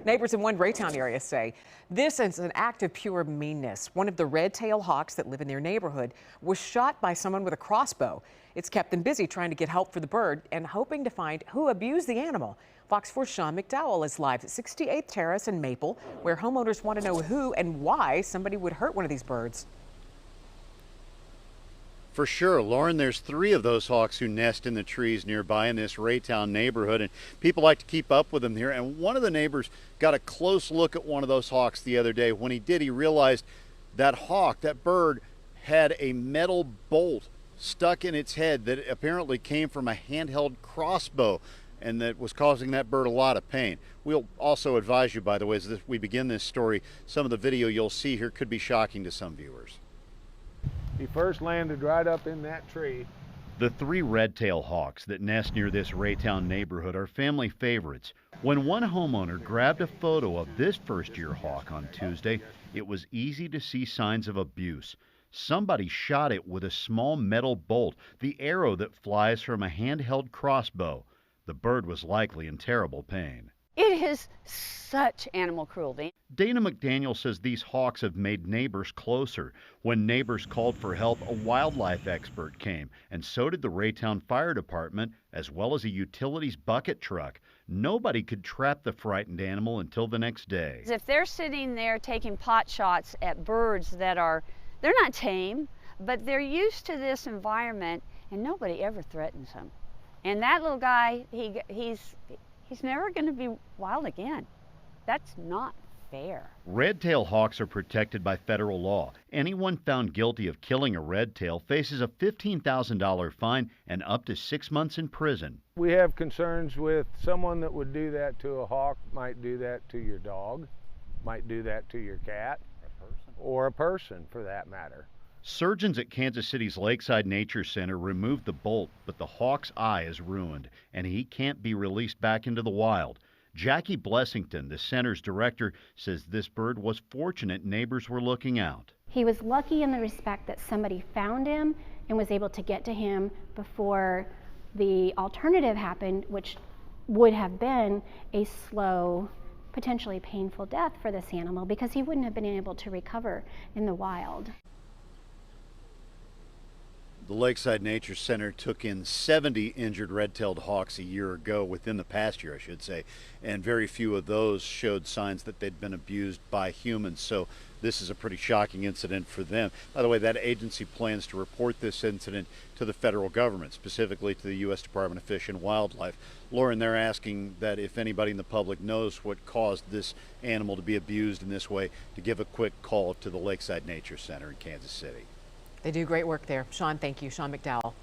Neighbors in one Raytown area say this is an act of pure meanness. One of the red-tailed hawks that live in their neighborhood was shot by someone with a crossbow. It's kept them busy trying to get help for the bird and hoping to find who abused the animal. Fox 4's Sean McDowell is live at 68th Terrace in Maple, where homeowners want to know who and why somebody would hurt one of these birds. For sure, Lauren, there's 3 of those hawks who nest in the trees nearby in this Raytown neighborhood, and people like to keep up with them here. And one of the neighbors got a close look at one of those hawks the other day. When he did, he realized that hawk, that bird, had a metal bolt stuck in its head that apparently came from a handheld crossbow, and that was causing that bird a lot of pain. We'll also advise you, by the way, as we begin this story, some of the video you'll see here could be shocking to some viewers. He first landed right up in that tree. The 3 red-tailed hawks that nest near this Raytown neighborhood are family favorites. When one homeowner grabbed a photo of this first-year hawk on Tuesday, it was easy to see signs of abuse. Somebody shot it with a small metal bolt, the arrow that flies from a handheld crossbow. The bird was likely in terrible pain. It is such animal cruelty. Dana McDaniel says these hawks have made neighbors closer. When neighbors called for help, a wildlife expert came, and so did the Raytown Fire Department, as well as a utilities bucket truck. Nobody could trap the frightened animal until the next day. If they're sitting there taking pot shots at birds they're not tame, but they're used to this environment, and nobody ever threatens them. And that little guy, he's never going to be wild again. That's not fair. Red-tailed hawks are protected by federal law. Anyone found guilty of killing a red-tail faces a $15,000 fine and up to 6 months in prison. We have concerns with someone that would do that to a hawk, might do that to your dog, might do that to your cat, or a person for that matter. Surgeons at Kansas City's Lakeside Nature Center removed the bolt, but the hawk's eye is ruined, and he can't be released back into the wild. Jackie Blessington, the center's director, says this bird was fortunate neighbors were looking out. He was lucky in the respect that somebody found him and was able to get to him before the alternative happened, which would have been a slow, potentially painful death for this animal because he wouldn't have been able to recover in the wild. The Lakeside Nature Center took in 70 injured red-tailed hawks a year ago, within the past year, I should say, and very few of those showed signs that they'd been abused by humans. So this is a pretty shocking incident for them. By the way, that agency plans to report this incident to the federal government, specifically to the U.S. Department of Fish and Wildlife. Lauren, they're asking that if anybody in the public knows what caused this animal to be abused in this way, to give a quick call to the Lakeside Nature Center in Kansas City. They do great work there. Sean, thank you. Sean McDowell.